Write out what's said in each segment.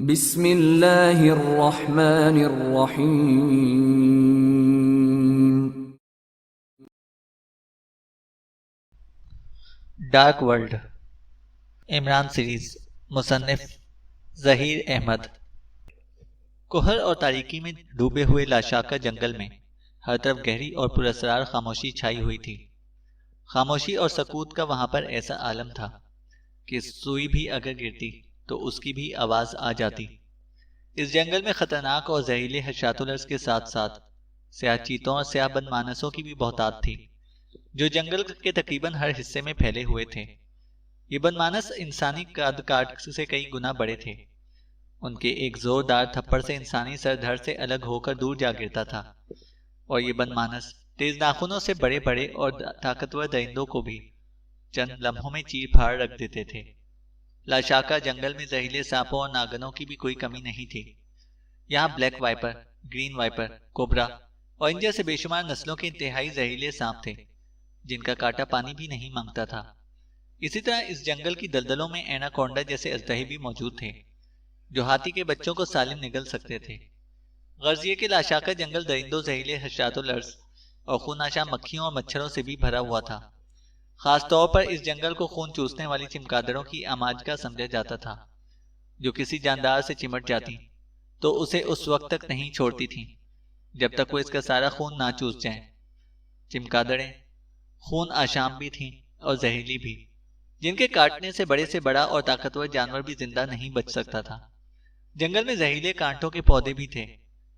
बिस्मिल्लाहिर्रहमानिर्रहीम। Dark world Imran series मुसन्निफ ज़हीर अहमद। कोहर और तारीकी में डूबे हुए लाशाका जंगल में हर तरफ गहरी और पुरअसरार खामोशी छाई हुई थी। खामोशी और सकूत का वहां पर ऐसा आलम था कि सुई भी अगर गिरती तो उसकी भी आवाज आ जाती। इस जंगल में खतरनाक और जहरीले हशातुलर्स के साथ साथ स्याह चीतों और स्याह बनमानसों की भी बहुतात थी, जो जंगल के तकरीबन हर हिस्से में फैले हुए थे। ये बनमानस इंसानी कद काट से कई गुना बड़े थे। उनके एक जोरदार थप्पड़ से इंसानी सर धड़ से अलग होकर दूर जा गिरता था, और ये बनमानस तेज नाखूनों से बड़े बड़े और ताकतवर दरिंदों को भी चंद लम्हों में चीर फाड़ रख देते थे। लाशाका जंगल में जहरीले सांपों और नागनों की भी कोई कमी नहीं थी। यहाँ black viper, green viper, cobra और इन जैसे बेशुमार नस्लों के इंतहाई जहरीले सांप थे, जिनका कांटा पानी भी नहीं मांगता था। इसी तरह इस जंगल की दलदलों में एनाकोंडा जैसे अजदहे भी मौजूद थे, जो हाथी के बच्चों को सालिम निगल सकते थे। गर्ज ये के लाशाका जंगल दरिंदों, जहरीले हशातुलर्स और खूनाशा मक्खियों और मच्छरों से भी भरा हुआ था। खास तौर पर इस जंगल को खून चूसने वाली चिमगादड़ों की आमाज का समझा जाता था, जो किसी जानदार से चिमट जाती तो उसे उस वक्त तक नहीं छोड़ती थीं जब तक वो इसका सारा खून ना चूस जाए। चिमगादड़ें खून आशाम भी थीं और जहरीली भी, जिनके काटने से बड़ा और ताकतवर जानवर भी जिंदा नहीं बच सकता था। जंगल में जहरीले कांटों के पौधे भी थे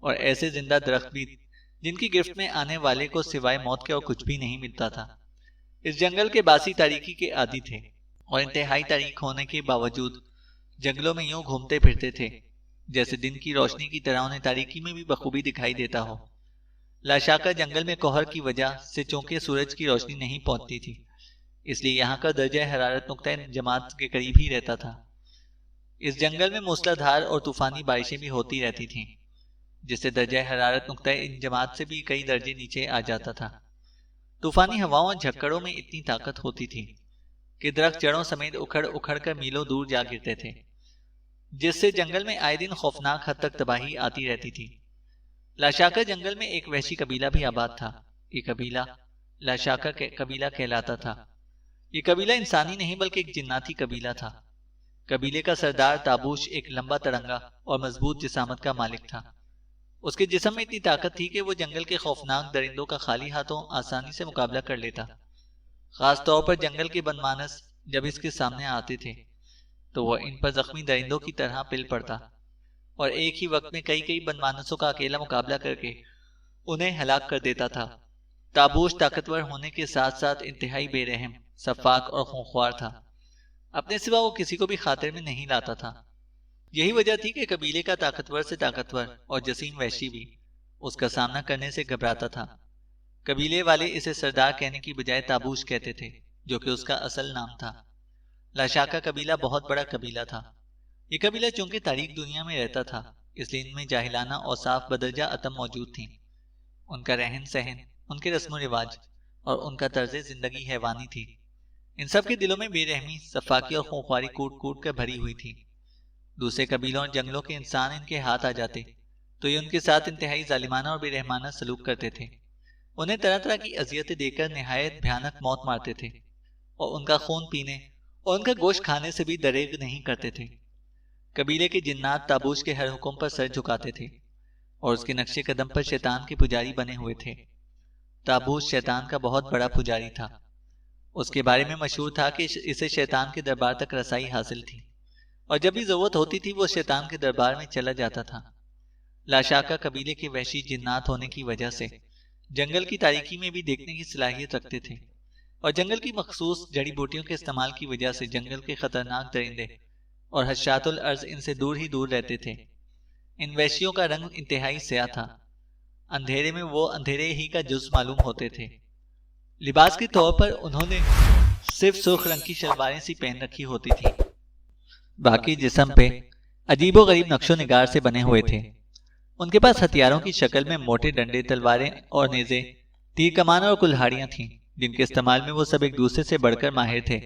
और ऐसे जिंदा दरख्त भी, जिनकी गिरफ्त में आने वाले को सिवाय मौत के और कुछ भी नहीं मिलता था। इस जंगल के बासी तारीकी के आदी थे और इंतहाई तारीक होने के बावजूद जंगलों में यूं घूमते फिरते थे जैसे दिन की रोशनी की तरह उन्हें तारीकी में भी बखूबी दिखाई देता हो। लाशाका जंगल में कोहर की वजह से चूंकि सूरज की रोशनी नहीं पहुंचती थी, इसलिए यहाँ का दर्जा हरारत नुक्ता जमात के करीब ही रहता था। इस जंगल में मूसलाधार और तूफानी बारिशें भी होती रहती थीं, जिससे दर्जा हरारत नुक्ता जमात से भी कई दर्जे नीचे आ जाता था। तूफानी हवाओं और झक्कड़ों में इतनी ताकत होती थी कि दरख्त जड़ों समेत उखड़ उखड़ कर मीलों दूर जा गिरते थे, जिससे जंगल में आए दिन खौफनाक हद तक तबाही आती रहती थी। लाशाका जंगल में एक वहशी कबीला भी आबाद था। ये कबीला लाशाका कबीला कहलाता था। ये कबीला इंसानी नहीं बल्कि एक जिन्नाती कबीला था। कबीले का सरदार ताबूश एक लंबा तरंगा और मजबूत जिसामत का मालिक था। उसके जिस्म में इतनी ताकत थी कि वो जंगल के खौफनाक दरिंदों का खाली हाथों आसानी से मुकाबला कर लेता। खास तौर पर जंगल के बनमानस जब इसके सामने आते थे तो वह इन पर जख्मी दरिंदों की तरह पिल पड़ता और एक ही वक्त में कई कई बनमानसों का अकेला मुकाबला करके उन्हें हलाक कर देता था। ताबूश ताकतवर होने के साथ साथ इंतहाई बेरहम, सफाक और खूंखार था। अपने सिवा वो किसी को भी खातिर में नहीं लाता था। यही वजह थी कि कबीले का ताकतवर से ताकतवर और जसीम वहशी भी उसका सामना करने से घबराता था। कबीले वाले इसे सरदार कहने की बजाय ताबूश कहते थे, जो कि उसका असल नाम था। लाशाका कबीला बहुत बड़ा कबीला था। ये कबीला चूंकि तारीख दुनिया में रहता था, इसलिए इनमें जाहिलाना और साफ बदरजा अतम मौजूद थी। उनका रहन सहन, उनके रस्म रिवाज और उनका तर्ज जिंदगी हैवानी थी। इन सब के दिलों में बेरहमी, सफाकी और खूंखारी कूट कूट कर भरी हुई थी। दूसरे कबीलों और जंगलों के इंसान इनके हाथ आ जाते तो ये उनके साथ इंतहाई जालिमाना और बेरहमाना सलूक करते थे। उन्हें तरह तरह की अजियतें देकर निहायत भयानक मौत मारते थे और उनका खून पीने और उनका गोश्त खाने से भी दरेग नहीं करते थे। कबीले के जिन्नात ताबूश के हर हुक्म पर सर झुकाते थे और उसके नक्शे कदम पर शैतान के पुजारी बने हुए थे। ताबूश शैतान का बहुत बड़ा पुजारी था। उसके बारे में मशहूर था कि इसे शैतान के दरबार तक रसाई हासिल थी और जब भी जरूरत होती थी वो शैतान के दरबार में चला जाता था। लाशाका कबीले के वहशी जिन्नात होने की वजह से जंगल की तारीकी में भी देखने की सलाहियत रखते थे और जंगल की मखसूस जड़ी बूटियों के इस्तेमाल की वजह से जंगल के खतरनाक दरिंदे और हशातुल अर्ज इनसे दूर ही दूर रहते थे। इन वहशियों का रंग इंतहाई स्याह था। अंधेरे में वो अंधेरे ही का जुज मालूम होते थे। लिबास के तौर पर उन्होंने सिर्फ सुर्ख रंग की शलवारें सी पहन रखी होती थी। बाकी जिस्म पे अजीबो गरीब नक्शो निगार से बने हुए थे। उनके पास हथियारों की शक्ल में मोटे डंडे, तलवारें और नेज़े, तीर कमान और कुल्हाड़ियां थीं, जिनके इस्तेमाल में वो सब एक दूसरे से बढ़कर माहिर थे।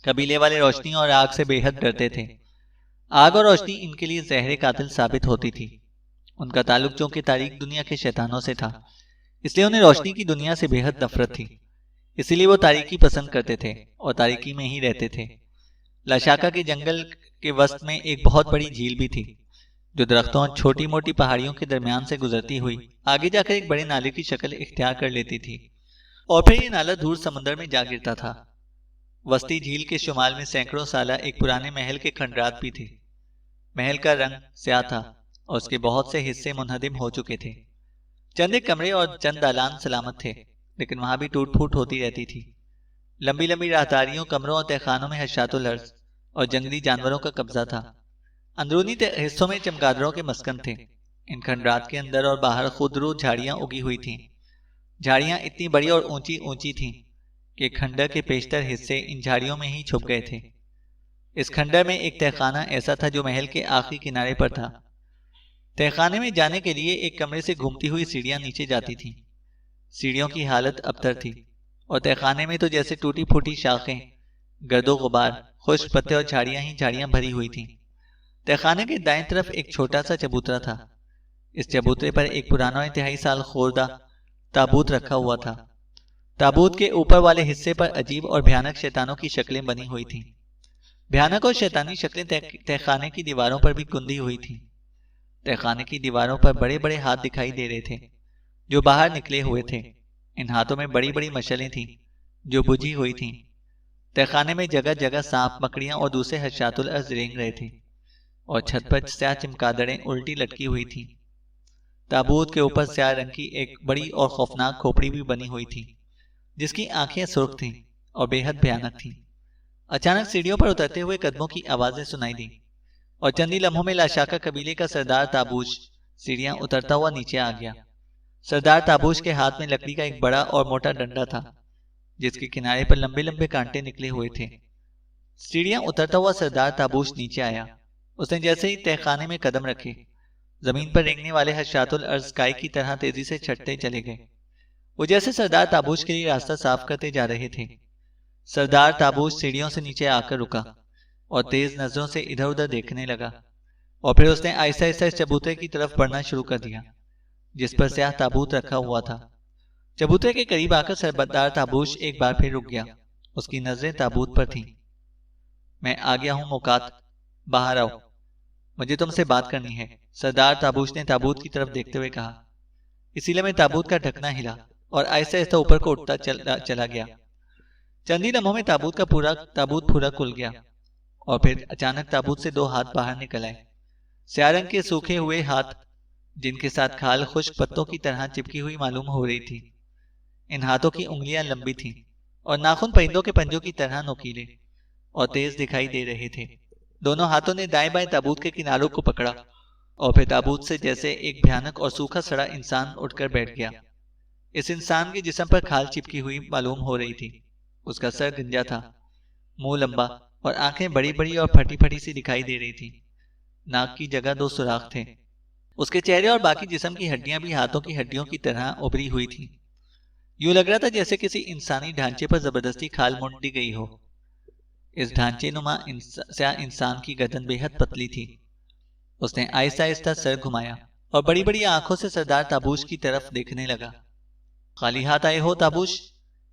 कबीले वाले रोशनी और आग से बेहद डरते थे। आग और रोशनी इनके लिए जहर कातिल साबित होती थी। उनका ताल्लुक चूंकि तारीक दुनिया के शैतानों से था, इसलिए उन्हें रोशनी की दुनिया से बेहद नफरत थी। इसीलिए वो तारीकी पसंद करते थे और तारीकी में ही रहते थे। लाशाका के जंगल के वस्त में एक बहुत बड़ी झील भी थी, जो दरख्तों और छोटी मोटी पहाड़ियों के दरमियान से गुजरती हुई आगे जाकर एक बड़े नाले की शक्ल इख्तियार कर लेती थी और फिर ये नाला दूर समुद्र में जा गिरता था। वस्ती झील के शुमाल में सैकड़ों साला एक पुराने महल के खंडरात भी थे। महल का रंग स्याह था और उसके बहुत से हिस्से मुनहदिम हो चुके थे। चंद एक कमरे और चंद दालान सलामत थे, लेकिन वहां भी टूट फूट होती रहती थी। लंबी लंबी राहदारियों, कमरों और तहखानों में हशातुल अर्ज और जंगली जानवरों का कब्जा था। अंदरूनी हिस्सों में चमगादड़ों के मस्कन थे। इन खंडरात के अंदर और बाहर खुदरू झाड़ियां उगी हुई थीं। झाड़ियां इतनी बड़ी और ऊंची ऊंची थीं कि खंडर के पेशतर हिस्से इन झाड़ियों में ही छुप गए थे। इस खंडर में एक तहखाना ऐसा था जो महल के आखिरी किनारे पर था। तहखाने में जाने के लिए एक कमरे से घूमती हुई सीढ़ियां नीचे जाती थीं। सीढ़ियों की हालत अबतर थी और तहखाने में तो जैसे टूटी फूटी शाखें, गर्दो गुबार, खुश्क पत्ते और झाड़ियां ही झाड़ियां भरी हुई थीं। तहखाने के दाएं तरफ एक छोटा सा चबूतरा था। इस चबूतरे पर एक पुराना और इंतहाई साल खोरदा ताबूत रखा हुआ था। ताबूत के ऊपर वाले हिस्से पर अजीब और भयानक शैतानों की शक्लें बनी हुई थीं। भयानक और शैतानी शक्लें तहखाने की दीवारों पर भी कुंदी हुई थीं। तहखाने की दीवारों पर बड़े बड़े हाथ दिखाई दे रहे थे जो बाहर निकले हुए थे। इन हाथों में बड़ी बड़ी मशलें थीं जो बुझी हुई थीं। तहखाने में जगह जगह सांप, मकड़ियां और दूसरे हशातुल अर्ज रेंग रहे थे और छत पर स्याह चमगादड़ें उल्टी लटकी हुई थीं। ताबूत के ऊपर स्याह रंग की एक बड़ी और खौफनाक खोपड़ी भी बनी हुई थी, जिसकी आंखें सुर्ख थीं और बेहद भयानक थीं। अचानक सीढ़ियों पर उतरते हुए कदमों की आवाजें सुनाई दी और चंद ही लम्हों में लाशाका कबीले का सरदार ताबूश सीढ़ियां उतरता हुआ नीचे आ गया। सरदार ताबूश के हाथ में लकड़ी का एक बड़ा और मोटा डंडा था, जिसके किनारे पर लंबे लंबे कांटे निकले हुए थे। सीढ़ियां उतरता हुआ सरदार ताबूश नीचे आया। उसने जैसे ही तहखाने में कदम रखे, जमीन पर रेंगने वाले हशातुल अर्ज काय की तरह तेजी से छटते चले गए। वो जैसे सरदार ताबूश के लिए रास्ता साफ करते जा रहे थे। सरदार ताबूश सीढ़ियों से नीचे आकर रुका और तेज नजरों से इधर उधर देखने लगा और फिर उसने आहिस्ता आहिस्ता इस चबूतरे की तरफ बढ़ना शुरू कर दिया, जिस पर स्याह ताबूत रखा हुआ था। चबूतरे के करीब आकर सरदार ताबूश एक बार फिर रुक गया। उसकी नजरें ताबूत पर थीं। मैं आ गया हूं मोकात, बाहर आओ, मुझे तुमसे बात करनी है, सरदार ताबूश ने ताबूत की तरफ देखते हुए कहा। इसीलिए मैं ताबूत का ढकना हिला और आहिस्ता आहिस्ता ऊपर को उठता चला गया। चंद ही लम्हों में ताबूत पूरा खुल गया और फिर अचानक ताबूत से दो हाथ बाहर निकल आए। स्याह रंग के सूखे हुए हाथ, जिनके साथ खाल खुश्क पत्तों की तरह चिपकी हुई मालूम हो रही थी। इन हाथों की उंगलियां लंबी थीं और नाखून परिंदों के पंजों की तरह नुकीले और तेज दिखाई दे रहे थे। दोनों हाथों ने दाएं बाएं ताबूत के किनारों को पकड़ा और फिर ताबूत से जैसे एक भयानक और सूखा सड़ा इंसान उठकर बैठ गया। इस इंसान के जिस्म पर खाल चिपकी हुई मालूम हो रही थी। उसका सर गंजा था, मुंह लंबा और आंखें बड़ी बड़ी और फटी फटी सी दिखाई दे रही थी। नाक की जगह दो सुराख थे। उसके चेहरे और बाकी जिस्म की हड्डियां भी हाथों की हड्डियों की तरह उभरी हुई थी। यूं लग रहा था जैसे किसी इंसानी ढांचे पर जबरदस्ती खाल मुंड दी गई हो। इस ढांचे नुमा इंसान की गर्दन बेहद पतली थी। उसने आहिस्ता आहिस्ता सर घुमाया और बड़ी बड़ी आंखों से सरदार ताबूश की तरफ देखने लगा। खाली हाथ आए हो ताबूश?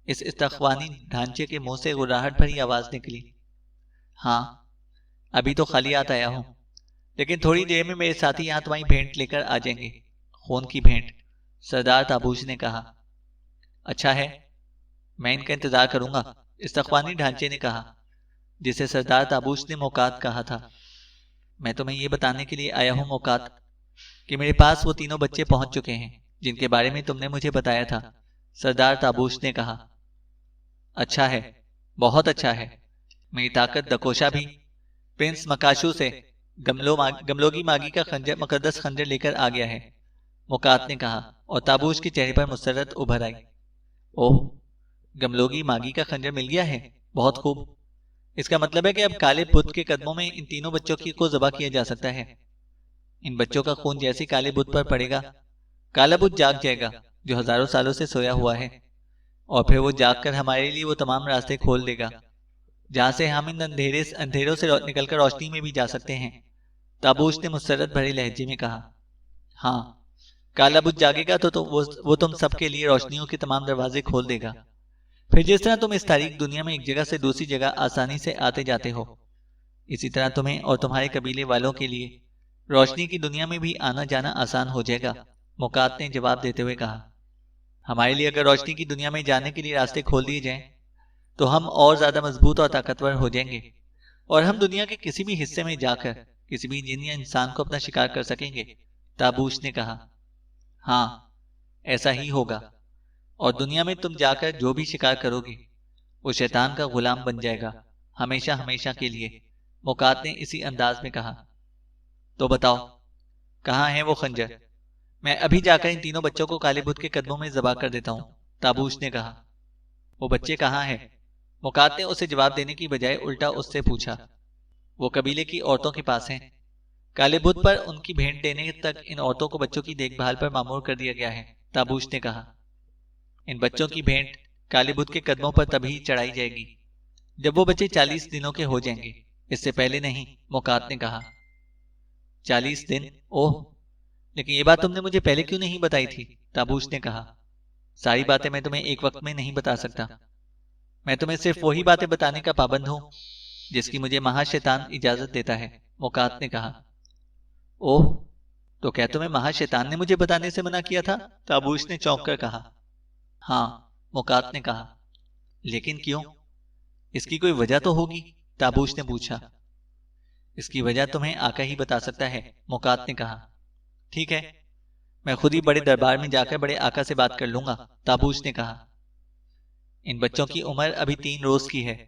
इस इस्तखवानी ढांचे के मुंह से गुर्राहट भरी आवाज निकली। हाँ, अभी तो खाली हाथ आया हूं, लेकिन थोड़ी देर में मेरे साथी यहां तुम्हारी भेंट लेकर आ जाएंगे, खून की भेंट, सरदार ताबूश ने कहा। अच्छा है, मैं इनका इंतजार करूंगा, इस्तखवानी ढांचे ने कहा, जिसे सरदार ताबूश ने मोकात कहा था। मैं तुम्हें यह बताने के लिए आया हूं मोकात, कि मेरे पास वो तीनों बच्चे पहुंच चुके हैं जिनके बारे में तुमने मुझे बताया था, सरदार ताबूश ने कहा। अच्छा है, बहुत अच्छा है। मेरी ताकत दकोशा भी प्रिंस मकाशू से गमलोगी मागी का खंजर, मुकद्दस खंजर लेकर आ गया है, मोकात ने कहा और ताबूश के चेहरे पर मुसरत उभर आई। ओह, गमलोगी मागी का खंजर मिल गया है, बहुत खूब। इसका मतलब है कि अब काले बुत के कदमों में इन तीनों बच्चों को ज़बह किया जा सकता है। इन बच्चों का खून जैसे काले बुत पर पड़ेगा, काला बुत जाग जाएगा जो हजारों सालों से सोया हुआ है, और फिर वो जाग कर हमारे लिए वो तमाम रास्ते खोल देगा जहां से हम इन अंधेरों से निकलकर रोशनी में भी जा सकते हैं ताबूश ने मुसरत भरे लहजे में कहा। हाँ, काला बुत जागेगा तो वो तुम सबके लिए रोशनियों के तमाम दरवाजे खोल देगा। फिर जिस तरह तुम इस तारीख दुनिया में एक जगह से दूसरी जगह आसानी से आते जाते हो, इसी तरह तुम्हें और तुम्हारे कबीले वालों के लिए रोशनी की दुनिया में भी आना जाना आसान हो जाएगा। मुकात ने जवाब देते हुए कहा। हमारे लिए अगर रोशनी की दुनिया में जाने के लिए रास्ते खोल दिए जाएं, तो हम और ज्यादा मजबूत और ताकतवर हो जाएंगे और हम दुनिया के किसी भी हिस्से में जाकर किसी भी जिन या इंसान को अपना शिकार कर सकेंगे। ताबूश ने कहा। हाँ, ऐसा ही होगा और दुनिया में तुम जाकर जो भी शिकार करोगे वो शैतान का गुलाम बन जाएगा, हमेशा हमेशा के लिए। मुकात ने इसी अंदाज में कहा। तो बताओ, कहाँ है वो खंजर? मैं अभी जाकर इन तीनों बच्चों को काले बुत के कदमों में जबा कर देता हूँ, ताबूश ने कहा। वो बच्चे कहाँ हैं? मुकात ने उसे जवाब देने की बजाय उल्टा उससे पूछा। वो कबीले की औरतों के पास हैं। काले बुत पर उनकी भेंट देने तक इन औरतों को बच्चों की देखभाल पर मामूर कर दिया गया है, ताबूश ने कहा। इन बच्चों की भेंट काले बुत के कदमों पर तभी चढ़ाई जाएगी जब वो बच्चे 40 दिनों के हो जाएंगे, इससे पहले नहीं, मुकात ने कहा। 40 दिन? ओह, लेकिन ये बात तुमने मुझे पहले क्यों नहीं बताई थी? ताबूश ने कहा। सारी बातें मैं तुम्हें एक वक्त में नहीं बता सकता। मैं तुम्हें सिर्फ वही बातें बताने का पाबंद हूं जिसकी मुझे महाशैतान इजाजत देता है, मुकात ने कहा। ओह, तो क्या तुम्हें महाशैतान ने मुझे बताने से मना किया था? ताबूश ने चौंक कर कहा। हाँ, मुकात ने कहा। लेकिन क्यों? इसकी कोई वजह तो होगी, ताबूश ने पूछा। इसकी वजह तुम्हें आका ही बता सकता है, मुकात ने कहा। ठीक है, मैं खुद ही बड़े दरबार में जाकर बड़े आका से बात कर लूंगा, ताबूश ने कहा। इन बच्चों की उम्र अभी 3 रोज की है।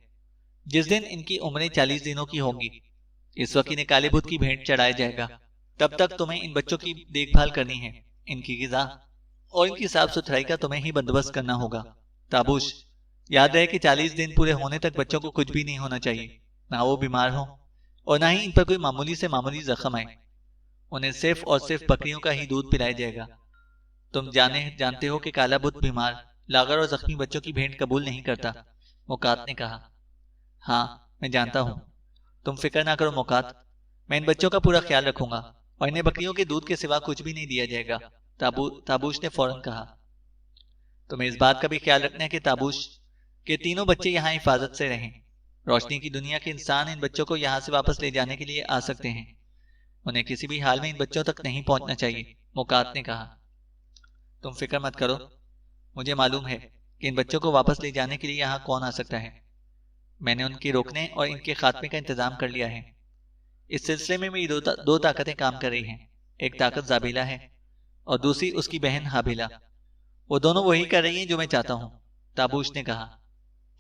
जिस दिन इनकी उम्रें 40 दिनों की होंगी, इस वक्त इन्हें काले बुत की भेंट चढ़ाया जाएगा। तब तक तुम्हें इन बच्चों की देखभाल करनी है। इनकी गिजा और इनकी साफ सुथराई का तुम्हें ही बंदोबस्त करना होगा। ताबूश, याद रहे कि 40 दिन पूरे होने तक बच्चों को कुछ भी नहीं होना चाहिए, ना वो बीमार हो और ना ही इन पर कोई मामूली से मामूली जख्म आए। उन्हें सिर्फ और सिर्फ बकरियों का ही दूध पिलाया जाएगा। तुम जानते हो कि काला बुत बीमार, लागर और जख्मी बच्चों की भेंट कबूल नहीं करता, मुकात ने कहा। हाँ, मैं जानता हूँ। तुम फिक्र ना करो मुकात, मैं इन बच्चों का पूरा ख्याल रखूंगा और इन्हें बकरियों के दूध के सिवा कुछ भी नहीं दिया जाएगा, ताबूश ने फौरन कहा। तुम्हें इस बात का भी ख्याल रखना है कि ताबूश के तीनों बच्चे यहाँ हिफाजत से रहें। रोशनी की दुनिया के इंसान इन बच्चों को यहाँ से वापस ले जाने के लिए आ सकते हैं। उन्हें किसी भी हाल में इन बच्चों तक नहीं पहुंचना चाहिए, मुकात ने कहा। तुम फिक्र मत करो, मुझे मालूम है कि इन बच्चों को वापस ले जाने के लिए यहाँ कौन आ सकता है। मैंने उनके रोकने और इनके खात्मे का इंतजाम कर लिया है। इस सिलसिले में मेरी दो ताकतें काम कर रही हैं। एक ताकत जाबिला है और दूसरी उसकी बहन हाबिला। वो दोनों वही कर रही हैं जो मैं चाहता हूँ, ताबूश ने कहा।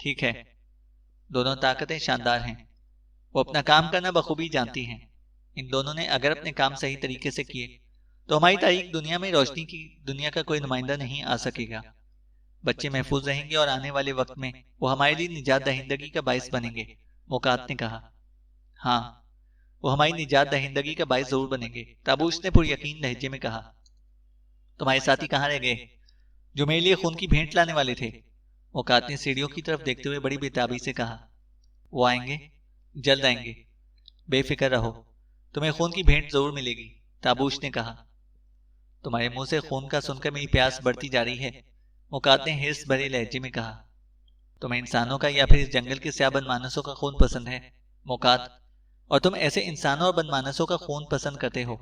ठीक है, दोनों ताकतें शानदार हैं। वो अपना काम करना बखूबी जानती हैं। इन दोनों ने अगर अपने काम सही तरीके से किए तो हमारी तारीख दुनिया में रोशनी की दुनिया का कोई नुमाइंदा नहीं आ सकेगा। बच्चे महफूज रहेंगे और आने वाले वक्त में वो हमारे लिए निजात दहिंदगी का बाइस बनेंगे, मुकात ने कहा। हाँ, वो हमारी निजात दहिंदगी का बाइस जरूर बनेंगे, ताबूश ने पुर यकीन लहजे में कहा। तुम्हारे साथी कहाँ रह गए जो मेरे लिए खून की भेंट लाने वाले थे? मुकात ने सीढ़ियों की तरफ देखते हुए बड़ी बेताबी से कहा। वो आएंगे, जल्द आएंगे, बेफिक्र रहो, तुम्हें खून की भेंट जरूर मिलेगी, ताबूश ने कहा। तुम्हारे मुंह से खून का सुनकर मेरी प्यास बढ़ती जा रही है, मुकात ने हिर्स भरे लहजे में कहा। तुम्हें इंसानों का या फिर इस जंगल के स्याह बनमानसों का खून पसंद है, मुकात? और तुम ऐसे इंसानों और बनमानसों का खून पसंद करते हो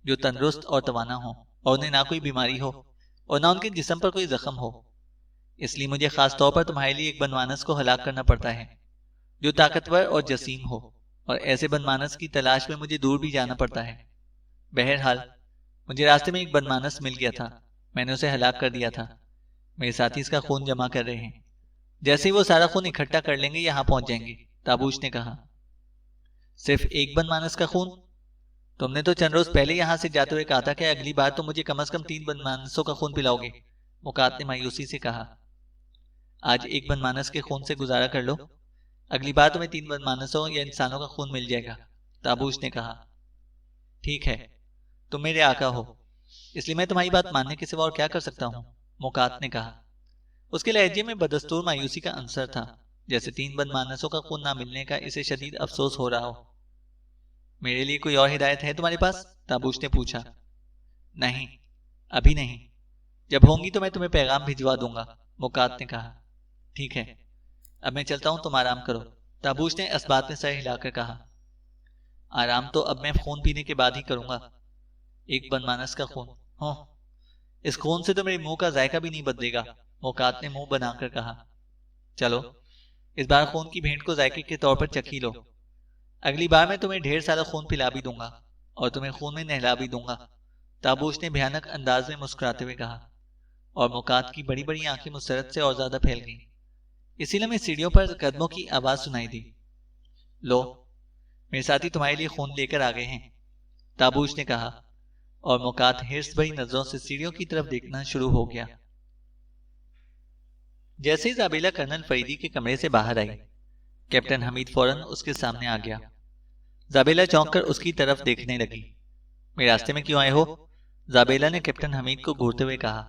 जो तंदुरुस्त और तवाना हो और उन्हें ना कोई बीमारी हो और ना उनके जिस्म पर कोई जख्म हो। इसलिए मुझे खास तौर पर तुम्हारे लिए एक बनमानस को हलाक करना पड़ता है जो ताकतवर और जसीम हो, और ऐसे बनमानस की तलाश में मुझे दूर भी जाना पड़ता है। बहरहाल मुझे रास्ते में एक बनमानस मिल गया था, मैंने उसे हलाक कर दिया था। मेरे साथी इसका खून जमा कर रहे हैं। जैसे ही वो सारा खून इकट्ठा कर लेंगे यहाँ पहुंच जाएंगे, ताबूश ने कहा। सिर्फ एक बनमानस का खून? तुमने तो चंद रोज पहले यहाँ से जाते हुए कहा था कि अगली बार तो मुझे कम से कम 3 बनमानसों का खून पिलाओगे, मुकात ने मायूसी से कहा। आज एक बनमानस के खून से गुजारा कर लो, अगली बार तुम्हें 3 बनमानसों या इंसानों का खून मिल जाएगा, ताबूश ने कहा। ठीक है, तुम मेरे आका हो, इसलिए मैं तुम्हारी बात मानने के सिवा और क्या कर सकता हूँ, मुकात ने कहा। उसके लहजे में बदस्तूर मायूसी का अंसर था, जैसे 3 बनमानसों का खून ना मिलने का इसे शदीद अफसोस हो रहा हो। मेरे लिए कोई और हिदायत है तुम्हारे पास? ताबूश ने पूछा। नहीं, अभी नहीं। जब होंगी तो मैं तुम्हें पैगाम भिजवा दूंगा, मुकात ने कहा। ठीक है, अब मैं चलता हूं, तुम आराम करो, ताबूश ने इस बात में सर हिलाकर कहा। आराम तो अब मैं खून पीने के बाद ही करूंगा। एक बनमानस का खून हो, इस खून से तो मेरे मुंह का जायका भी नहीं बदलेगा, मुकात ने मुंह बनाकर कहा। चलो, इस बार खून की भेंट को जायके के तौर पर चखी लो। अगली बार मैं तुम्हें ढेर सारा खून पिला भी दूंगा और तुम्हें खून में नहला भी दूंगा, ताबूश ने भयानक अंदाज में मुस्कुराते हुए कहा। और मुकात की बड़ी बड़ी आंखें मुसरत से और ज्यादा फैल गईं। इसी लम्हे सीढ़ियों पर कदमों की आवाज सुनाई दी। लो, मेरे साथी तुम्हारे लिए खून लेकर आ गए हैं, ताबूश ने कहा। और मुकात हिर्स भरी नजरों से सीढ़ियों की तरफ देखना शुरू हो गया। जैसे ही जाबेला कर्नल फरीदी के कमरे से बाहर आई, कैप्टन हमीद फौरन उसके सामने आ गया। जाबेला चौंक कर उसकी तरफ देखने लगी। मेरे रास्ते में क्यों आए हो? जाबेला ने कैप्टन हमीद को घूरते हुए कहा।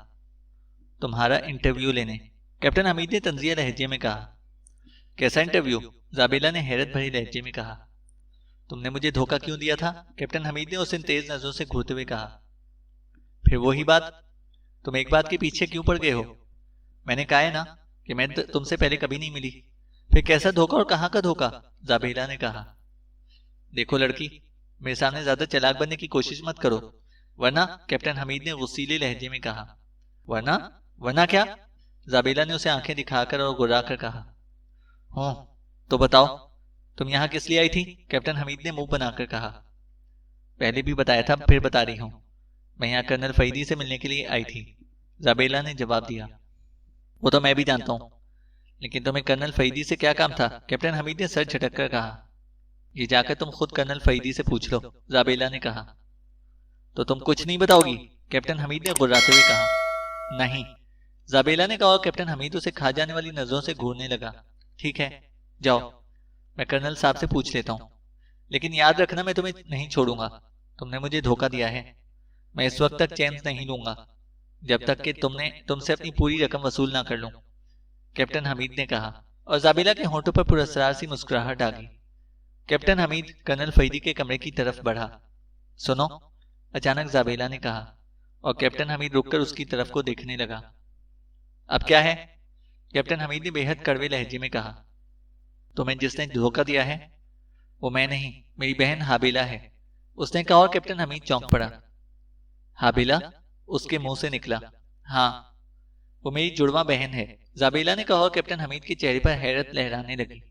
तुम्हारा इंटरव्यू लेने, कैप्टन हमीद ने तंजिया लहजे में कहा। कैसा इंटरव्यू? जाबेला ने हैरत भरी लहजे में कहा। तुमने मुझे धोखा क्यों दिया था? कैप्टन हमीद ने उसे तेज नजरों से घूरते हुए कहा। फिर वही बात, तुम एक बात के पीछे क्यों पड़ गए हो? मैंने कहा है ना कि मैं तुमसे पहले कभी नहीं मिली। फिर कैसा धोखा और कहां का धोखा? जाबेला ने कहा। देखो लड़की, मेरे सामने ज्यादा चालाक बनने की कोशिश मत करो, वरना, कैप्टन हमीद ने गुस्सीले लहजे में कहा। वरना? वरना क्या? जाबेला ने उसे आंखें दिखाकर और गुर्राकर कहा। हो, तो बताओ, तुम यहाँ किस लिए आई थी? कैप्टन हमीद ने मुंह बनाकर कहा। पहले भी बताया था, फिर बता रही हूँ, मैं यहाँ कर्नल फरीदी से मिलने के लिए आई थी, जाबेला ने जवाब दिया। वो तो मैं भी जानता हूँ, लेकिन तुम्हें कर्नल फरीदी से क्या काम था? कैप्टन हमीद ने सर झटक कर कहा। ये जाकर तुम खुद कर्नल फरीदी से पूछ लो, जाबेला ने कहा। तो तुम कुछ नहीं बताओगी? कैप्टन हमीद ने गुर्राते हुए कहा। नहीं, जाबेला ने कहा और कैप्टन हमीद उसे खा जाने वाली नजरों से घूरने लगा। ठीक है, जाओ, मैं कर्नल साहब से पूछ लेता हूँ, लेकिन याद रखना मैं तुम्हें नहीं छोड़ूंगा। तुमने मुझे धोखा दिया है, मैं इस वक्त तक चैन नहीं लूंगा जब तक कि तुमसे अपनी पूरी रकम वसूल ना कर लूं, कैप्टन हमीद ने कहा। और जाबेला के होंठों पर पुरस्कार सी मुस्कुराहट आ गई। कैप्टन हमीद कर्नल फरीदी के कमरे की तरफ बढ़ा। सुनो, अचानक जाबेला ने कहा, और कैप्टन हमीद रुककर उसकी तरफ को देखने लगा। अब क्या है? कैप्टन हमीद ने बेहद कड़वे लहजे में कहा। तुम्हें जिसने धोखा दिया है वो मैं नहीं, मेरी बहन हाबिला है, उसने कहा। और कैप्टन हमीद चौंक पड़ा। हाबिला? उसके मुंह से निकला। हाँ, वो मेरी जुड़वा बहन है, जाबेला ने कहा। और कैप्टन हमीद के चेहरे पर हैरत लहराने लगी।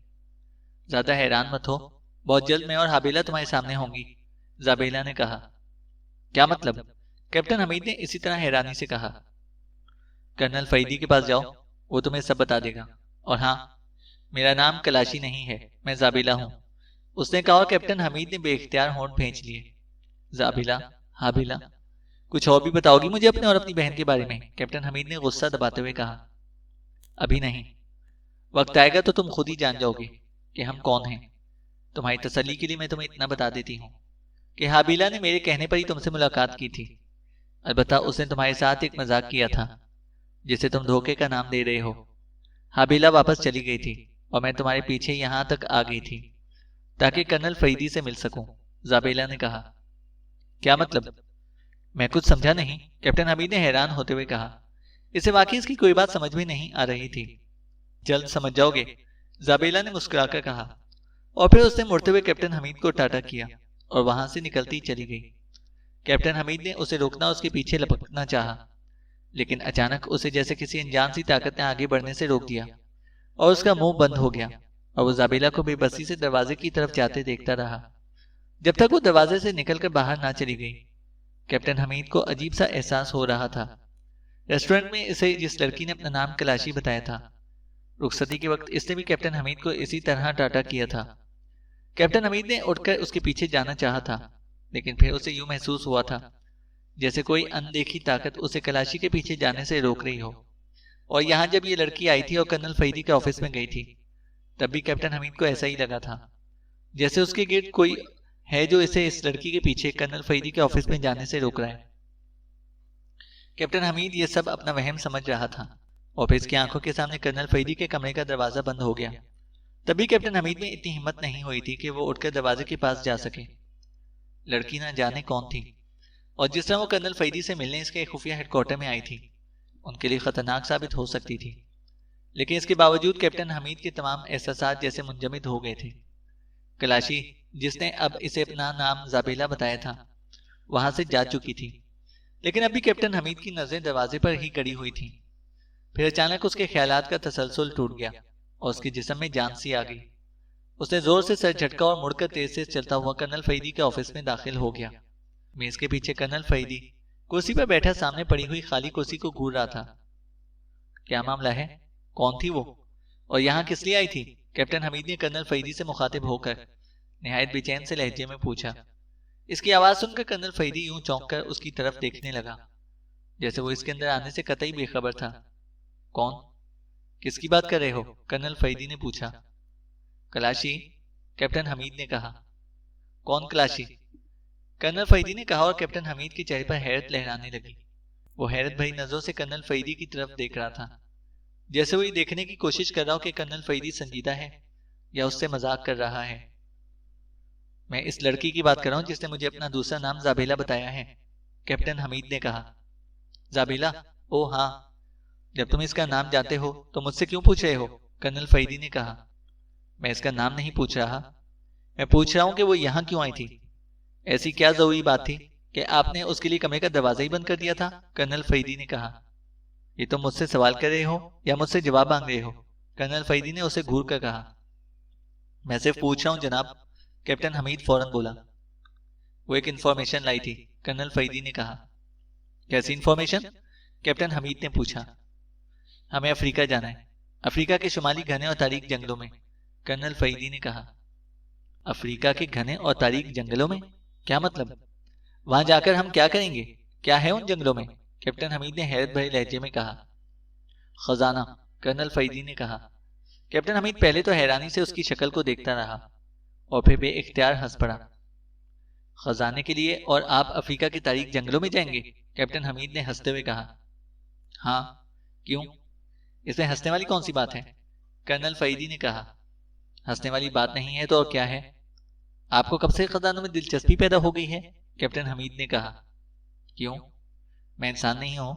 ज्यादा हैरान मत हो, बहुत जल्द मैं और हाबिला तुम्हारे सामने होंगी, जाबेला ने कहा। क्या मतलब? कैप्टन हमीद ने इसी तरह हैरानी से कहा। कर्नल फरीदी के पास जाओ, वो तुम्हें सब बता देगा। और हाँ, मेरा नाम कलाशी नहीं है, मैं जाबिला हूं, उसने कहा। और कैप्टन हमीद ने बेइख्तियार होंठ भींच लिए। जाबिला, हाबिला, कुछ और भी बताओगी मुझे अपने और अपनी बहन के बारे में? कैप्टन हमीद ने गुस्सा दबाते हुए कहा। अभी नहीं, वक्त आएगा तो तुम खुद ही जान जाओगे कि हम कौन हैं। तुम्हारी तसल्ली के लिए मैं तुम्हें इतना बता देती हूँ कि हाबिला ने मेरे कहने पर ही तुमसे मुलाकात की थी। अलबत्ता उसने तुम्हारे साथ एक मजाक किया था जिसे तुम धोखे का नाम दे रहे हो। हाबिला वापस चली गई थी और मैं तुम्हारे पीछे यहां तक आ गई थी ताकि कर्नल फरीदी से मिल सकूं, जाबेला ने कहा। क्या मतलब? मैं कुछ समझा नहीं, कैप्टन हमीद ने हैरान होते हुए कहा। इसे वाकई इसकी कोई बात समझ में नहीं आ रही थी। जल्द समझ जाओगे, जाबेला ने मुस्कुराकर कहा। और फिर उसने मुड़ते हुए कैप्टन हमीद को टाटा किया और वहां से निकलती चली गई। कैप्टन हमीद ने उसे रोकना, उसके पीछे लपकना चाहा, लेकिन अचानक उसे जैसे किसी अनजान सी ताकत ने आगे बढ़ने से रोक दिया और उसका मुंह बंद हो गया और वो जाबेला को बेबसी से दरवाजे की तरफ जाते देखता रहा जब तक वो दरवाजे से निकलकर बाहर ना चली गई। कैप्टन हमीद को अजीब सा एहसास हो रहा था। रेस्टोरेंट में इसे जिस लड़की ने अपना नाम कलाशी बताया था, रुखसती के वक्त इसने भी कैप्टन हमीद को इसी तरह टाटा किया था। कैप्टन हमीद ने उठकर उसके पीछे जाना चाहा था, लेकिन फिर उसे यूं महसूस हुआ था जैसे कोई अनदेखी ताकत उसे कलाशी के पीछे जाने से रोक रही हो। और यहाँ जब ये लड़की आई थी और कर्नल फरीदी के ऑफिस में गई थी, तब भी कैप्टन हमीद को ऐसा ही लगा था जैसे उसके गिर्द कोई है जो इसे इस लड़की के पीछे कर्नल फरीदी के ऑफिस में जाने से रोक रहा है। कैप्टन हमीद ये सब अपना वहम समझ रहा था। ऑफिस की आंखों के सामने कर्नल फरीदी के कमरे का दरवाजा बंद हो गया। तभी कैप्टन हमीद में इतनी हिम्मत नहीं हुई थी कि वो उठकर दरवाजे के पास जा सके। लड़की ना जाने कौन थी, और जिस तरह वो कर्नल फरीदी से मिलने इसके खुफिया हेडक्वार्टर में आई थी, उनके लिए खतरनाक साबित हो सकती थी। लेकिन इसके बावजूद कैप्टन हमीद के तमाम एहसासात जैसे मुंजमद हो गए थे। कलाशी, जिसने अब इसे अपना नाम जाबेला बताया था, वहां से जा चुकी थी, लेकिन अभी कैप्टन हमीद की नजरें दरवाजे पर ही गड़ी हुई थी। फिर अचानक उसके ख्यालात का तसलसल टूट गया और उसके जिस्म में जान सी आ गई। उसने जोर से सर झटका और मुड़कर तेज से चलता हुआ कर्नल फरीदी के ऑफिस में दाखिल हो गया। मेज के पीछे कर्नल फरीदी कुर्सी पर बैठा सामने पड़ी हुई खाली कुर्सी को घूर रहा था। क्या मामला है? कौन थी वो? और यहाँ किस लिए आई थी? कैप्टन हमीद ने कर्नल फरीदी से मुखातिब होकर निहायत बेचैन से लहजे में पूछा। इसकी आवाज सुनकर कर्नल फरीदी यूं चौंक कर उसकी तरफ देखने लगा, जैसे वो इसके अंदर आने से कतई बेखबर था। कौन? किसकी बात कर रहे हो? कर्नल फरीदी ने पूछा। कलाशी, कैप्टन हमीद ने कहा। कौन कलाशी? कर्नल फरीदी ने कहा, और कैप्टन हमीद के चेहरे पर हैरत लहराने लगी। वो हैरत भरी नजरों से कर्नल फरीदी की तरफ देख रहा था, जैसे वो ये देखने की कोशिश कर रहा हो कि कर्नल फरीदी संजीदा है या उससे मजाक कर रहा है। मैं इस लड़की की बात कर रहा हूं जिसने मुझे अपना दूसरा नाम जाबेला बताया है, कैप्टन हमीद ने कहा। जाबेला? ओ हाँ, जब तुम इसका नाम जानते हो तो मुझसे क्यों पूछ रहे हो? कर्नल फरीदी ने कहा। मैं इसका नाम नहीं पूछ रहा, मैं पूछ रहा हूं कि वो यहाँ क्यों आई थी। ऐसी क्या जरूरी बात थी कि आपने उसके लिए कमरे का दरवाजा ही बंद कर दिया था? कर्नल फरीदी ने कहा। ये तुम मुझसे सवाल कर रहे हो या मुझसे जवाब मांग रहे हो? कर्नल फरीदी ने उसे घूर कर कहा। मैं सिर्फ पूछ रहा हूं जनाब, कैप्टन हमीद फौरन बोला। वो एक इंफॉर्मेशन लाई थी, कर्नल फरीदी ने कहा। कैसी इंफॉर्मेशन? कैप्टन हमीद ने पूछा। हमें अफ्रीका जाना है, अफ्रीका के शुमाली घने और तारीक जंगलों में, कर्नल फरीदी ने कहा। अफ्रीका के घने और तारीक जंगलों में? क्या मतलब? वहां जाकर हम क्या करेंगे? क्या है उन जंगलों में? कैप्टन हमीद ने हैरत भरे लहजे में कहा। खजाना, कर्नल फरीदी ने कहा। कैप्टन हमीद पहले तो हैरानी से उसकी शक्ल को देखता रहा और फिर बेइख्तियार हंस पड़ा। खजाने के लिए और आप अफ्रीका के तारीक जंगलों में जाएंगे? कैप्टन हमीद ने हंसते हुए कहा। हाँ, क्यों? इसमें हंसने वाली कौन सी बात है? कर्नल फरीदी ने कहा। हंसने वाली बात नहीं है तो और क्या है? आपको कब से खजानों में दिलचस्पी पैदा हो गई है? कैप्टन हमीद ने कहा। क्यों? मैं इंसान नहीं हूं?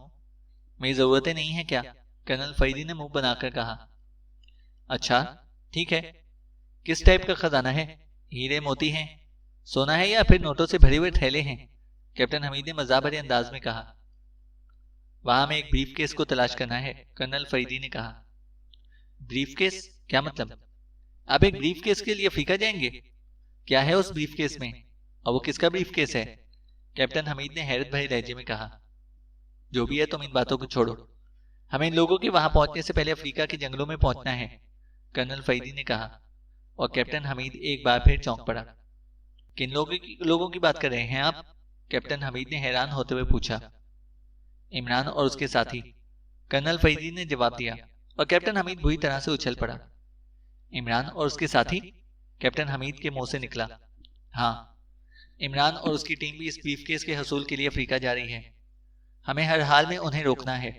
मेरी जरूरतें नहीं है क्या? कर्नल फरीदी ने मुंह बनाकर कहा। अच्छा, ठीक है। किस टाइप का खजाना है? हीरे मोती हैं, सोना है, या फिर नोटों से भरे हुए थैले हैं? कैप्टन हमीद ने मजाक भरे अंदाज में कहा। वहां में एक ब्रीफ केस को तलाश करना है, कर्नल फरीदी ने कहा। Brief case? क्या मतलब? आप एक ब्रीफ केस के लिए अफ्रीका जाएंगे? क्या है उस ब्रीफ केस में, और वो किसका ब्रीफ केस है? कैप्टन हमीद ने हैरत भरे लहजे में कहा। जो भी है, तुम इन बातों को छोड़ो। हमें इन लोगों के वहां पहुंचने से पहले अफ्रीका के जंगलों में पहुंचना है, कर्नल फरीदी ने कहा। और कैप्टन हमीद एक बार फिर चौंक पड़ा। किन लोगों की बात कर रहे हैं आप? कैप्टन हमीद ने हैरान होते हुए पूछा। इमरान और उसके साथी, कर्नल फरीदी ने जवाब दिया, और कैप्टन हमीद बुरी तरह से उछल पड़ा। इमरान और उसके साथी? कैप्टन हमीद के मुंह से निकला। हाँ, इमरान और उसकी टीम भी इस ब्रीफकेस के हसूल के लिए अफ्रीका जा रही है। हमें हर हाल में उन्हें रोकना है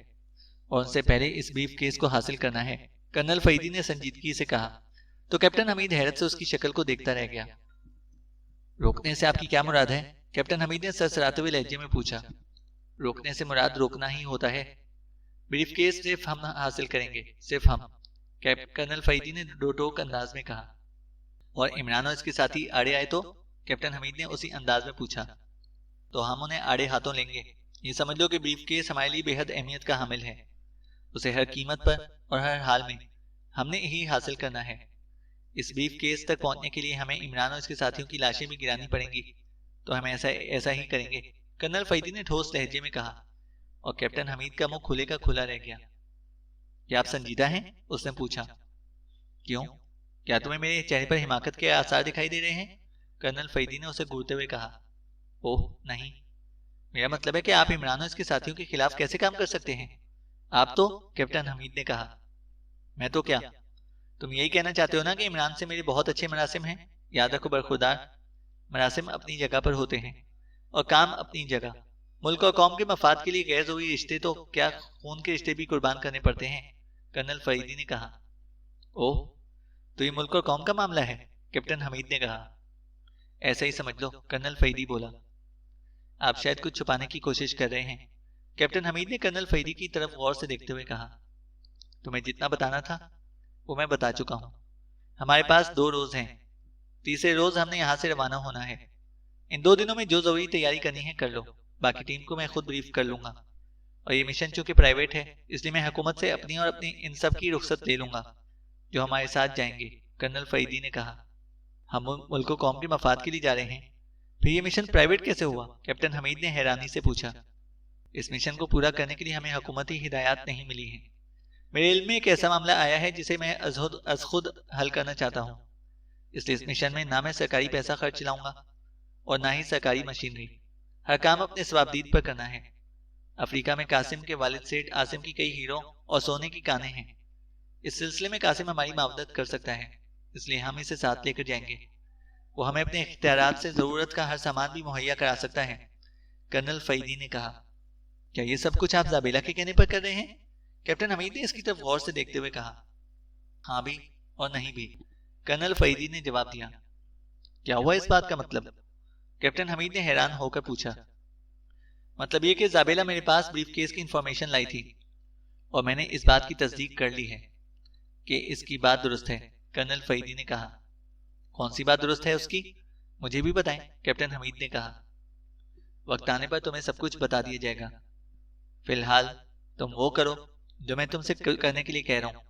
और उनसे पहले इस ब्रीफकेस को हासिल करना है, कर्नल फरीदी ने संजीदगी से कहा। तो कैप्टन हमीद हैरत से उसकी शक्ल को देखता रह गया। रोकने से आपकी क्या मुराद है? कैप्टन हमीद ने सरसराते हुए लहजे में पूछा। रोकने से मुराद रोकना ही होता है। ब्रीफकेस सिर्फ हम हासिल करेंगे, सिर्फ हम, कर्नल फरीदी ने डोटोक अंदाज में कहा। और इमरान और इसके साथी आड़े आए तो? कैप्टन हमीद ने उसी अंदाज में पूछा। तो हम उन्हें आड़े हाथों लेंगे। ये समझ लो कि ब्रीफकेस हमारे लिए बेहद अहमियत का हामिल है। उसे हर कीमत पर और हर हाल में हमने ही हासिल करना है। इस ब्रीफकेस तक पहुंचने के लिए हमें इमरान और इसके साथियों की लाशें भी गिरानी पड़ेंगी, तो हम ऐसा ही करेंगे, कर्नल फरीदी ने ठोस लहजे में कहा। और कैप्टन हमीद का मुंह खुले का खुला रह गया। क्या आप संजीदा हैं? उसने पूछा। क्यों? क्या तुम्हें मेरे चेहरे पर हिमाकत के आसार दिखाई दे रहे हैं? कर्नल फरीदी ने उसे घूरते हुए कहा। ओह नहीं, मेरा मतलब है कि आप इमरान और इसके साथियों के खिलाफ कैसे काम कर सकते हैं? आप तो, कैप्टन हमीद ने कहा। मैं तो क्या? तुम यही कहना चाहते हो ना कि इमरान से मेरे बहुत अच्छे मरासिम हैं? याद रखो बरखुरदार, मरासिम अपनी जगह पर होते हैं और काम अपनी जगह। मुल्क और कौम के मफाद के लिए गैर जरूरी रिश्ते तो क्या, खून के रिश्ते भी कुर्बान करने पड़ते हैं, कर्नल फरीदी ने कहा। ओह, तो ये मुल्क और कौम का मामला है, कैप्टन हमीद ने कहा। ऐसा ही समझ लो, कर्नल फरीदी बोला। आप शायद कुछ छुपाने की कोशिश कर रहे हैं, कैप्टन हमीद ने कर्नल फरीदी की तरफ गौर से देखते हुए कहा। तुम्हें जितना बताना था वो मैं बता चुका हूँ। हमारे पास 2 रोज हैं, तीसरे रोज हमने यहाँ से रवाना होना है। इन 2 दिनों में जो जरूरी तैयारी करनी है कर लो, बाकी टीम को मैं खुद ब्रीफ कर लूंगा। और ये मिशन चूंकि प्राइवेट है, इसलिए मैं हुकूमत से अपनी और अपनी इन सब की रुख्सत ले लूंगा जो हमारे साथ जाएंगे, कर्नल फरीदी ने कहा। हम मुल्क कौम के मफाद के लिए जा रहे हैं, फिर ये मिशन प्राइवेट कैसे हुआ? कैप्टन हमीद ने हैरानी से पूछा। इस मिशन को पूरा करने के लिए हमें हुकूमती हिदायत नहीं मिली है। मेरे इल्म में एक ऐसा मामला आया है जिसे मैं अज खुद हल करना चाहता हूँ, इसलिए इस मिशन में ना मैं सरकारी पैसा खर्च लाऊंगा और ना ही सरकारी मशीनरी। हर काम अपने स्वाबदीद पर करना है। अफ्रीका में कासिम के वालिद सेठ आसिम की कई हीरों और सोने की कानें हैं। इस सिलसिले में कासिम हमारी मदद कर सकता है, इसलिए हम इसे साथ लेकर जाएंगे। वो हमें अपने इख्तियारात से जरूरत का हर सामान भी मुहैया करा सकता है, कर्नल फरीदी ने कहा। क्या ये सब कुछ आप जाबेला के कहने पर कर रहे हैं? कैप्टन हमीद ने इसकी तरफ गौर से देखते हुए कहा। हाँ भी और नहीं भी, कर्नल फरीदी ने जवाब दिया। क्या हुआ इस बात का मतलब? कैप्टन हमीद ने हैरान होकर पूछा। मतलब ये कि जाबेला मेरे पास ब्रीफकेस की इंफॉर्मेशन लाई थी और मैंने इस बात की तस्दीक कर ली है कि इसकी बात दुरुस्त है, कर्नल फरीदी ने कहा। कौन सी बात दुरुस्त है उसकी? मुझे भी बताएं, कैप्टन हमीद ने कहा। वक्त आने पर तुम्हें सब कुछ बता दिया जाएगा। फिलहाल तुम वो करो जो मैं तुमसे करने के लिए कह रहा हूँ,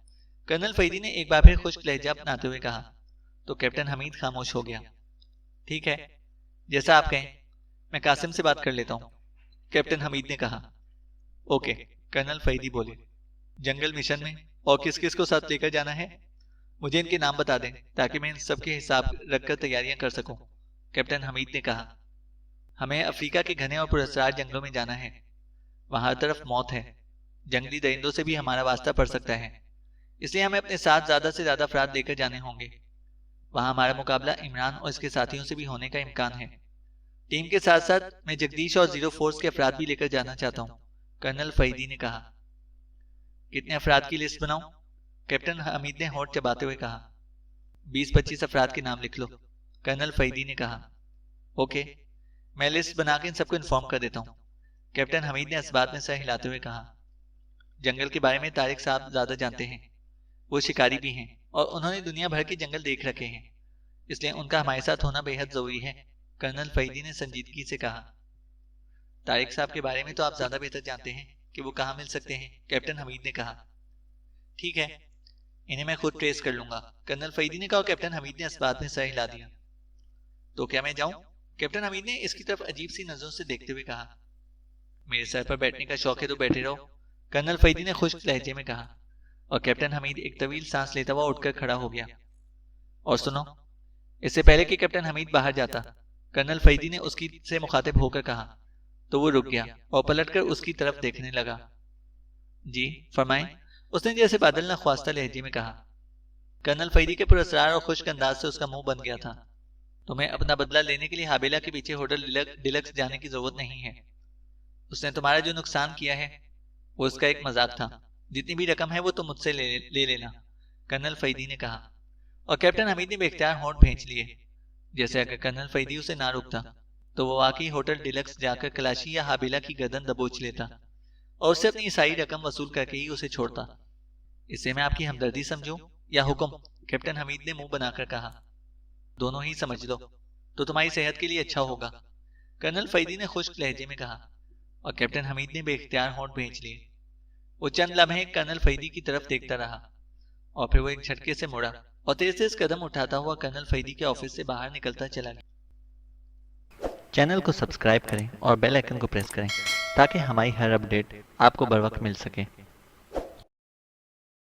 कर्नल फरीदी ने एक बार फिर खुश्क लहजा अपनाते हुए कहा। तो कैप्टन हमीद खामोश हो गया। ठीक है, जैसा आप कहें, मैं कासिम से बात कर लेता हूँ, कैप्टन हमीद ने कहा। ओके, कर्नल फरीदी बोले। जंगल मिशन में और किस किस को साथ लेकर जाना है? मुझे इनके नाम बता दें ताकि मैं इन सब के हिसाब रखकर तैयारियां कर सकूं, कैप्टन हमीद ने कहा। हमें अफ्रीका के घने और पुरस्कार जंगलों में जाना है। वहां हर तरफ मौत है, जंगली दरिंदों से भी हमारा वास्ता पड़ सकता है, इसलिए हमें अपने साथ ज्यादा से ज्यादा अफराद लेकर जाने होंगे। वहां हमारा मुकाबला इमरान और इसके साथियों से भी होने का इम्कान है। टीम के साथ साथ मैं जगदीश और जीरो फोर्स के अफराद भी लेकर जाना चाहता हूँ, कर्नल फरीदी ने कहा। कितने अफराद की लिस्ट बनाऊं? कैप्टन हमीद ने होंठ चबाते हुए कहा। 20-25 अफराद के नाम लिख लो, कर्नल फरीदी ने कहा। ओके, मैं लिस्ट बना के इन सबको इन्फॉर्म कर देता हूँ, कैप्टन हमीद ने इस बात में सर हिलाते हुए कहा। जंगल के बारे में तारिक साहब ज्यादा जानते हैं, वो शिकारी भी हैं और उन्होंने दुनिया भर के जंगल देख रखे हैं, इसलिए उनका हमारे साथ होना बेहद जरूरी है, कर्नल फरीदी ने संजीदगी से कहा। तारिक साहब के बारे में तो आप ज्यादा बेहतर जानते हैं कि वो कहाँ मिल सकते हैं, कैप्टन हमीद ने कहा। ठीक है, इन्हें मैं खुद ट्रेस कर लूंगा, कर्नल फरीदी ने कहा। कैप्टन हमीद ने इस बात में सर हिला दिया। तो क्या मैं जाऊं? कैप्टन हमीद ने इसकी तरफ अजीब सी नजरों से देखते हुए कहा। मेरे सर पर बैठने का शौक है तो बैठे रहो, कर्नल फरीदी ने खुश्क लहजे में कहा। और कैप्टन हमीद एक तवील सांस लेता हुआ उठकर खड़ा हो गया। और सुनो, इससे पहले कि कैप्टन हमीद बाहर जाता, कर्नल फरीदी ने उसकी से मुखातिब होकर कहा, तो वो रुक गया और पलटकर उसकी तरफ देखने लगा। जी फरमाएं, उसने जैसे बादल न ख्वास्ता लहजे में कहा। कर्नल फरीदी के पुरस्कार और खुश्क अंदाज से उसका मुंह बन गया था। तुम्हें अपना बदला लेने के लिए हाबेला के पीछे होटल डिलक्स जाने की जरूरत नहीं है। उसने तुम्हारा जो नुकसान किया है वो उसका एक मजाक था। जितनी भी रकम है वो तुम मुझसे ले लेना, कर्नल फरीदी ने कहा। और कैप्टन हमीद ने बेख्तियार होंठ भींच लिए। जैसे अगर कर्नल फरीदी उसे ना रोकता तो वो वाकई होटल डिलक्स जाकर कलाशी या हाबेला की गर्दन दबोच लेता और उससे अपनी सारी रकम वसूल करके ही उसे छोड़ता। इसे मैं आपकी हमदर्दी समझूं या हुक्म, कैप्टन हमीद ने मुंह बनाकर कहा। दोनों ही समझ लो तो तुम्हारी सेहत के लिए अच्छा होगा, कर्नल फरीदी ने खुश्क लहजे में कहा। और कैप्टन हमीद ने बेख्तियार होंठ भींच लिए। वो चंद लम्हे कर्नल फरीदी की तरफ देखता रहा और फिर वो एक झटके से मुड़ा और तेज कदम उठाता हुआ कर्नल फरीदी के ऑफिस से बाहर निकलता चला गया। चैनल को सब्सक्राइब करें और बेल आइकन को प्रेस करें ताकि हमारी हर अपडेट आपको बर वक्त मिल सके।